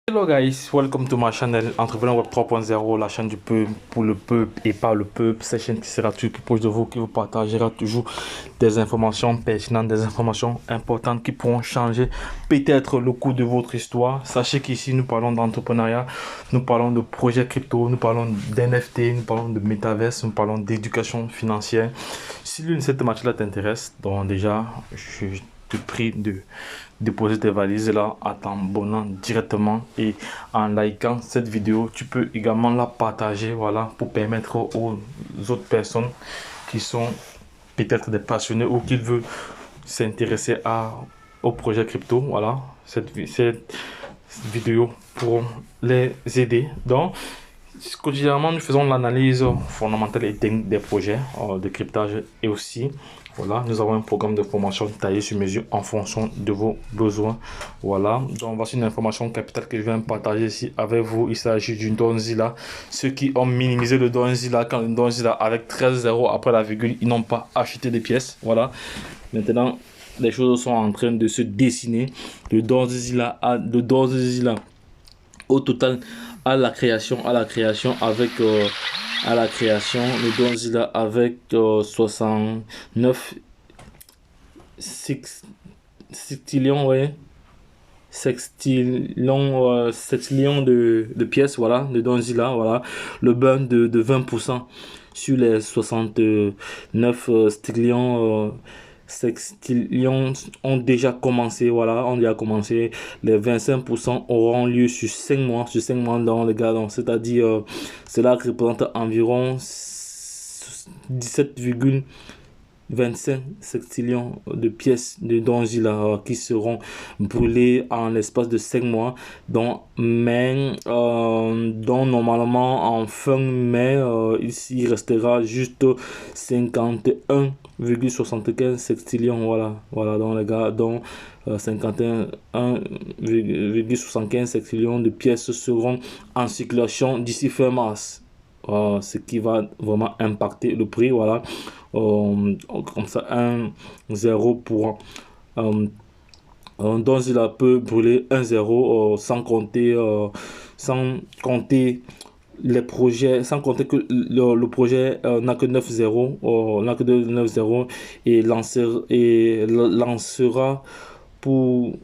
Hello guys, welcome to my channel Entrepreneur Web 3.0, la chaîne du peuple, pour le peuple et par le peuple. Cette chaîne qui sera toujours plus proche de vous, qui vous partagera toujours des informations pertinentes, des informations importantes qui pourront changer peut-être le cours de votre histoire. Sachez qu'ici nous parlons d'entrepreneuriat, nous parlons de projets crypto, nous parlons d'NFT, nous parlons de métaverse, nous parlons d'éducation financière. Si l'une de ces thématiques-là t'intéresse, donc déjà je te prie de déposer tes valises là en t'abonnant directement et en likant cette vidéo. Tu peux également la partager, voilà, pour permettre aux autres personnes qui sont peut-être des passionnés ou qui veulent s'intéresser au projet crypto. Voilà, cette vidéo pour les aider. Donc quotidiennement, nous faisons l'analyse fondamentale et technique des projets de cryptage et aussi, voilà, nous avons un programme de formation taillé sur mesure en fonction de vos besoins. Voilà, donc voici une information capitale que je viens de partager ici avec vous. Il s'agit d'une Donzilla. Ceux qui ont minimisé le Donzilla, quand le Donzilla avec 13 zéros après la virgule, ils n'ont pas acheté des pièces. Voilà, maintenant, les choses sont en train de se dessiner. Le Donzilla au total à la création avec le Donzilla avec 69 sextillions, ouais, sextillions de pièces, voilà, de Donzilla, voilà, le burn de 20% sur les 69 sextillions ont déjà commencé, voilà, ont déjà commencé. Les 25% auront lieu sur 5 mois, dans les gars, donc c'est-à-dire cela représente environ 17,25 sextillions de pièces de Donzilla qui seront brûlées en l'espace de 5 mois, dont normalement en fin mai, il restera juste 51,75 sextillions, voilà donc les gars, dont 51,75 sextillions de pièces seront en circulation d'ici fin mars. Ce qui va vraiment impacter le prix, voilà. Comme ça, 1,0 pour donc il peut brûler 1,0 sans compter les projets, sans compter que le projet n'a que 9,0 n'a que 9,0 et lancera pour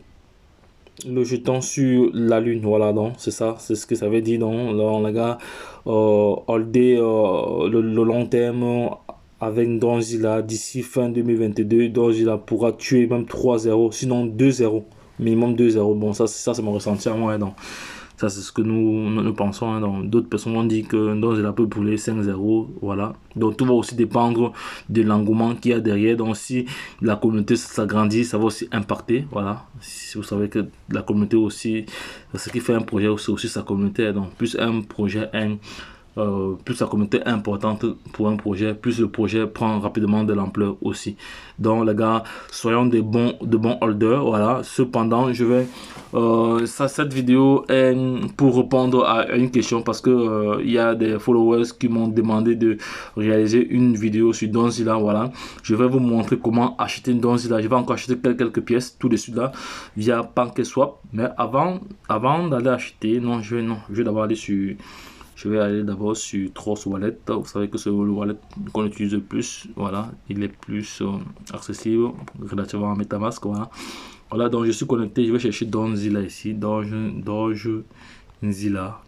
le jeton sur la lune, voilà, donc c'est ça, c'est ce que ça veut dire. Donc là, les gars, holder le long terme avec Donzilla d'ici fin 2022. Donzilla pourra tuer même 3-0, sinon 2-0, minimum 2-0. Bon, ça c'est mon ressenti à moi, donc ça c'est ce que nous pensons, hein. Donc d'autres personnes ont dit que Donzilla peut brûler 5-0, voilà. Donc tout va aussi dépendre de l'engouement qu'il y a derrière. Donc si la communauté s'agrandit, ça va aussi impacter, voilà. Si vous savez que la communauté aussi, ce qui fait un projet, c'est aussi sa communauté. Donc plus un projet plus la communauté est importante pour un projet, plus le projet prend rapidement de l'ampleur aussi. Donc les gars, soyons de bons holders, voilà. Cependant, je vais cette vidéo est pour répondre à une question, parce que il y a des followers qui m'ont demandé de réaliser une vidéo sur Donzilla, voilà. Je vais vous montrer comment acheter une Donzilla. Je vais encore acheter quelques pièces tout de suite là via PancakeSwap, mais avant d'aller acheter, je vais d'abord aller sur... Je vais aller d'abord sur Trust Wallet. Vous savez que c'est le wallet qu'on utilise le plus. Voilà, il est plus accessible relativement à MetaMask. Voilà, donc je suis connecté. Je vais chercher Donzilla ici. Donzilla.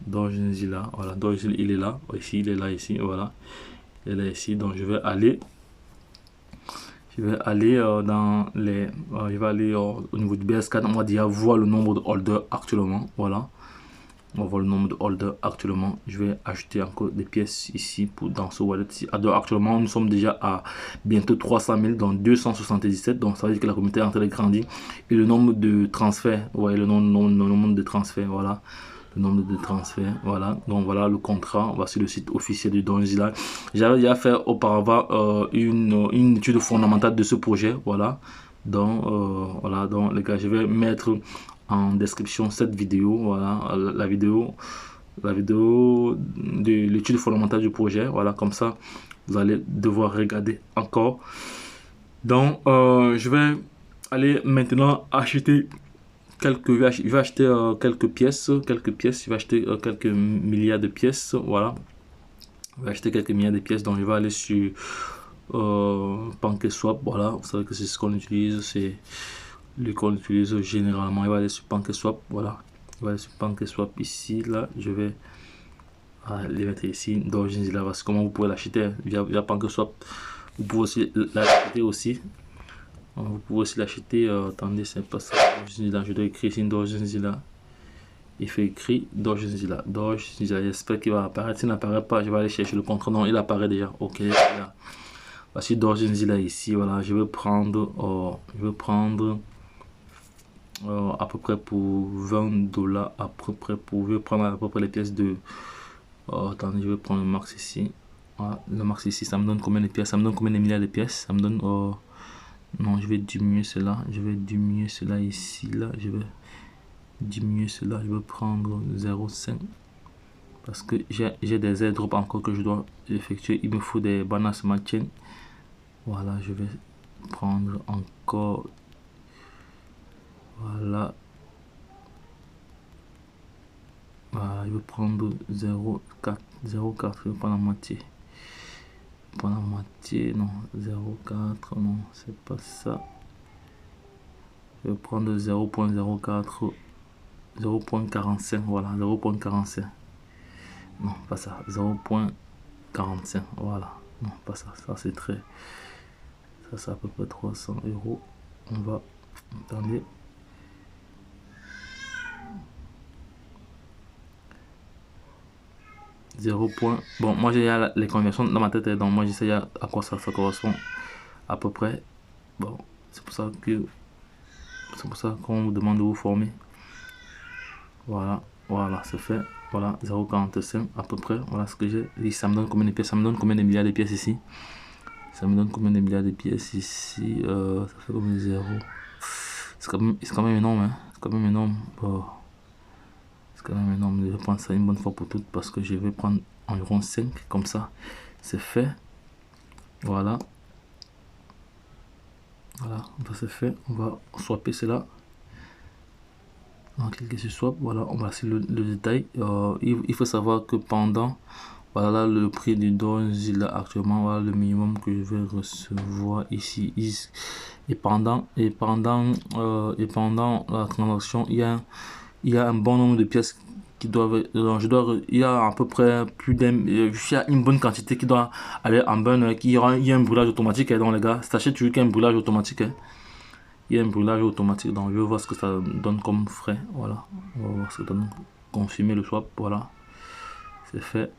Voilà, Donzilla, il est là. Ici, il est là, ici. Voilà, il est là, ici. Donc je vais aller. Dans les. Je vais aller au niveau du BS4. On va déjà voir le nombre de holders actuellement. Voilà. On va voir le nombre de holders actuellement. Je vais acheter encore des pièces ici dans ce wallet. Actuellement, nous sommes déjà à bientôt 300 000, donc 277. Donc ça veut dire que la communauté est en train de grandir. Et le nombre de transferts, vous voyez le nombre de transferts, voilà. Le nombre de transferts, voilà. Donc voilà le contrat. Voici le site officiel de Donzilla. J'avais déjà fait auparavant une étude fondamentale de ce projet, voilà. Donc voilà, donc les gars, je vais mettre en description cette vidéo, voilà, la vidéo de l'étude fondamentale du projet, voilà, comme ça vous allez devoir regarder encore. Donc je vais aller maintenant acheter je vais acheter quelques pièces, je vais acheter quelques milliards de pièces, voilà. Je vais acheter quelques milliards de pièces, donc je vais aller sur PancakeSwap, voilà. Vous savez que c'est ce qu'on utilise, c'est le qu'on utilise généralement. Je vais aller sur PancakeSwap, voilà. Je vais aller sur PancakeSwap ici, là, je vais les mettre ici, d'origine là, parce que comment vous pouvez l'acheter via PancakeSwap. Vous pouvez aussi l'acheter aussi. Vous pouvez aussi l'acheter. Attendez, c'est pas ça. Je dois écrire ici d'origine. Il fait écrit d'origine. J'espère qu'il va apparaître. S'il n'apparaît pas, je vais aller chercher le contrat. Non, il apparaît déjà. Ok. Voici d'origine ici. Voilà, je vais prendre. À peu près pour $20 à peu près je vais prendre à peu près les pièces de. Attendez, je vais prendre le max ici. Voilà, le max ici, ça me donne combien de pièces? Ça me donne combien de milliards de pièces? Ça me donne. Non, je vais diminuer cela. Je vais diminuer cela ici, là. Je vais diminuer cela. Je vais prendre 0,5. Parce que j'ai des airdrops encore que je dois effectuer. Il me faut des bananes smart chain. Voilà, je vais prendre encore. Voilà. Voilà, je vais prendre 0,4. 0,4, je vais prendre la moitié. Prendre la moitié, non. 0,4, non, c'est pas ça. Je vais prendre 0,04. 0,45, voilà, 0,45. Non, pas ça, 0,45, voilà. Non, pas ça, ça c'est très. Ça c'est à peu près 300 euros. On va. Attendez. Bon, moi j'ai les conversions dans ma tête, donc moi je sais à quoi ça correspond à peu près. Bon, c'est pour ça qu'on vous demande de vous former. Voilà, voilà, c'est fait. Voilà, 0,45 à peu près. Voilà ce que j'ai. Ça me donne combien de pièces? Ça me donne combien de milliards de pièces ici? Ça me donne combien de milliards de pièces ici? Ça fait comme 0. C'est quand même énorme, hein? C'est quand même énorme. Oh. C'est quand même énorme. Je vais prendre ça une bonne fois pour toutes parce que je vais prendre environ 5 comme ça. C'est fait. Voilà. Voilà, c'est fait. On va swapper cela. On va cliquer sur swap. Voilà, on va essayer le détail. Il faut savoir que pendant. Voilà le prix du Doge là actuellement, voilà le minimum que je vais recevoir ici. Et pendant la transaction, il y a un bon nombre de pièces qui doivent. Il y a à peu près plus d'un. Il y a une bonne quantité qui doit aller en burn. Il y a un brûlage automatique, hein, donc les gars. Sachez toujours qu'il y a un brûlage automatique. Hein. Il y a un brûlage automatique, donc je vais voir ce que ça donne comme frais. Voilà, on va voir ce que ça donne. Confirmer le swap, voilà. C'est fait.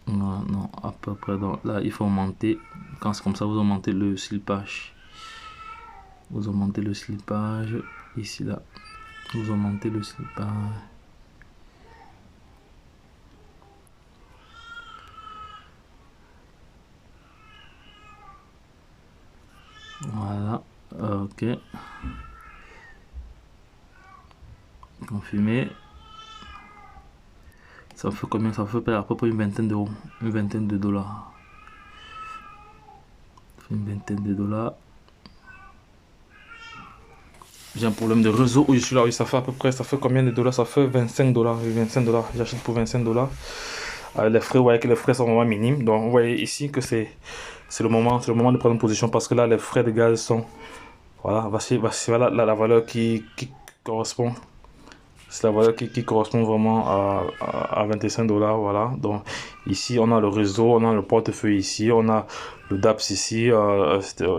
Non, à peu près. Donc là, il faut augmenter. Quand c'est comme ça, vous augmentez le slipage. Vous augmentez le slipage. Ici, là. Vous augmentez le slipage. Voilà. Ok. Confirmer. Ça fait combien? Ça fait à peu près une vingtaine d'euros. Une vingtaine de dollars. Une vingtaine de dollars. J'ai un problème de réseau où je suis là. Oui, ça fait à peu près. Ça fait combien de dollars? Ça fait 25 dollars. 25 dollars. J'achète pour 25 dollars. Les frais, vous voyez que les frais sont vraiment minimes. Donc, vous voyez ici que c'est le moment de prendre une position parce que là, les frais de gaz sont. Voilà, voici voilà, la valeur qui correspond. C'est la valeur qui correspond vraiment à 25 dollars. Voilà. Donc ici, on a le réseau, on a le portefeuille ici, on a le DAPS ici.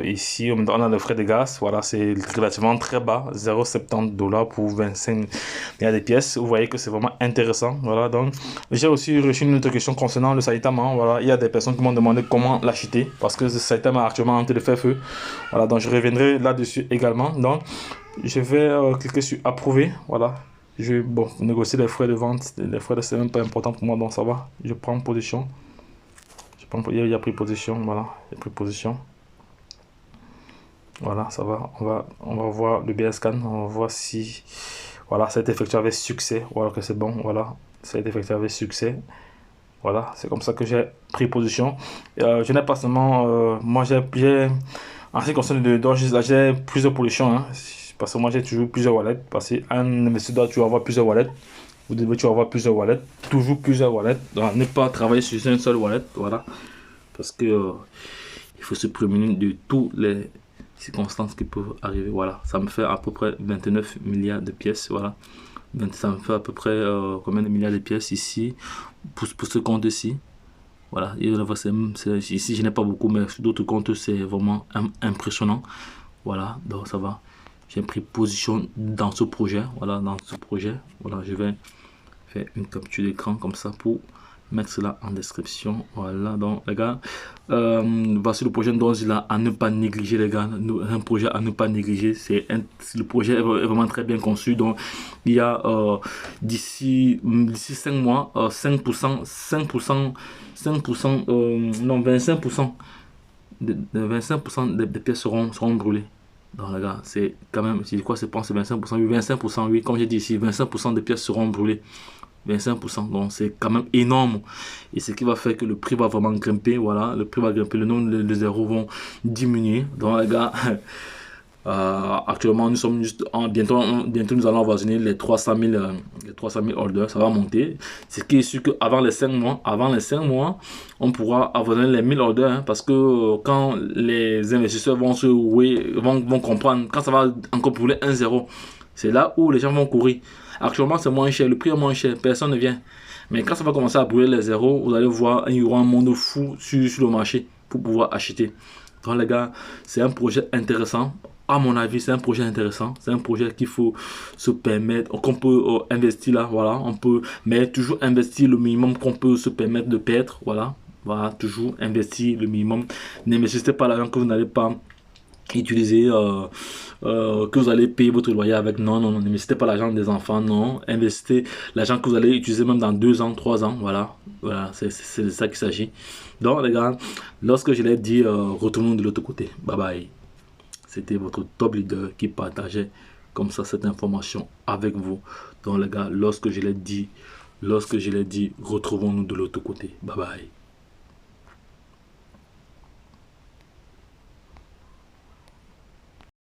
Ici, on a le frais de gaz. Voilà, c'est relativement très bas. 0,70 dollars pour 25 milliards de pièces. Vous voyez que c'est vraiment intéressant. Voilà. Donc, j'ai aussi reçu une autre question concernant le Saitama. Voilà. Il y a des personnes qui m'ont demandé comment l'acheter parce que ce Saitama est actuellement en train de faire feu. Voilà. Donc, je reviendrai là-dessus également. Donc, je vais cliquer sur approuver. Voilà. Bon, négocier les frais de vente, les frais de c'est même pas important pour moi, donc ça va. Je prends position. Il a pris position, voilà. Il a pris position. Voilà, ça va. On va voir le BS scan. On va voir si. Voilà, ça a été effectué avec succès. Voilà que c'est bon. Voilà, ça a été effectué avec succès. Voilà, c'est comme ça que j'ai pris position. Je n'ai pas seulement, moi en ce qui concerne le Doge, là j'ai plusieurs positions, hein, parce que moi j'ai toujours plusieurs wallets, parce qu'un investisseur tu vas avoir plusieurs wallets, vous devez toujours avoir plusieurs wallets, toujours plusieurs wallets, donc ne pas travailler sur une seule wallet, voilà, parce que il faut se prémunir de toutes les circonstances qui peuvent arriver, voilà, ça me fait à peu près 29 milliards de pièces, voilà, donc ça me fait à peu près combien de milliards de pièces ici, pour ce compte-ci. Voilà, et ici je n'ai pas beaucoup, mais sur d'autres comptes c'est vraiment impressionnant. Voilà, donc ça va. J'ai pris position dans ce projet. Voilà, dans ce projet. Voilà, je vais faire une capture d'écran comme ça pour mettre cela en description. Voilà, donc les gars, voici le projet Donzilla à ne pas négliger, les gars. Un projet à ne pas négliger. Le projet est vraiment très bien conçu. Donc il y a d'ici 5 mois 5% 5% non 25% de 25% des pièces seront brûlées. Donc les gars, c'est quand même, c'est quoi, c'est 25%, oui, 25%, oui, comme j'ai dit ici, 25% des pièces seront brûlées. 25%, donc c'est quand même énorme. Et ce qui va faire que le prix va vraiment grimper, voilà, le prix va grimper, le nombre de zéros vont diminuer. Donc les gars, actuellement nous sommes juste bientôt nous allons avoisiner les 300 000 orders, ça va monter. Ce qui est sûr qu'avant les 5 mois, on pourra avoisiner les 1000 orders, hein, parce que quand les investisseurs vont vont comprendre, quand ça va encore brûler 1-0, c'est là où les gens vont courir. Actuellement c'est moins cher, le prix est moins cher, personne ne vient. Mais quand ça va commencer à brûler les zéros, vous allez voir, il y aura un monde fou sur le marché pour pouvoir acheter. Donc les gars, c'est un projet intéressant. À mon avis, c'est un projet intéressant. C'est un projet qu'il faut se permettre, qu'on peut investir là, voilà. On peut, mais toujours investir le minimum qu'on peut se permettre de perdre, voilà. Voilà, toujours investir le minimum. N'investissez pas l'argent que vous n'allez pas utiliser, que vous allez payer votre loyer avec. Non, non, non, n'investissez pas l'argent des enfants, non. Investissez l'argent que vous allez utiliser même dans 2 ans, 3 ans, voilà. Voilà, c'est de ça qu'il s'agit. Donc les gars, lorsque je l'ai dit, retournons de l'autre côté. Bye bye. C'était votre top leader qui partageait comme ça cette information avec vous. Donc les gars, lorsque je l'ai dit, retrouvons-nous de l'autre côté. Bye bye.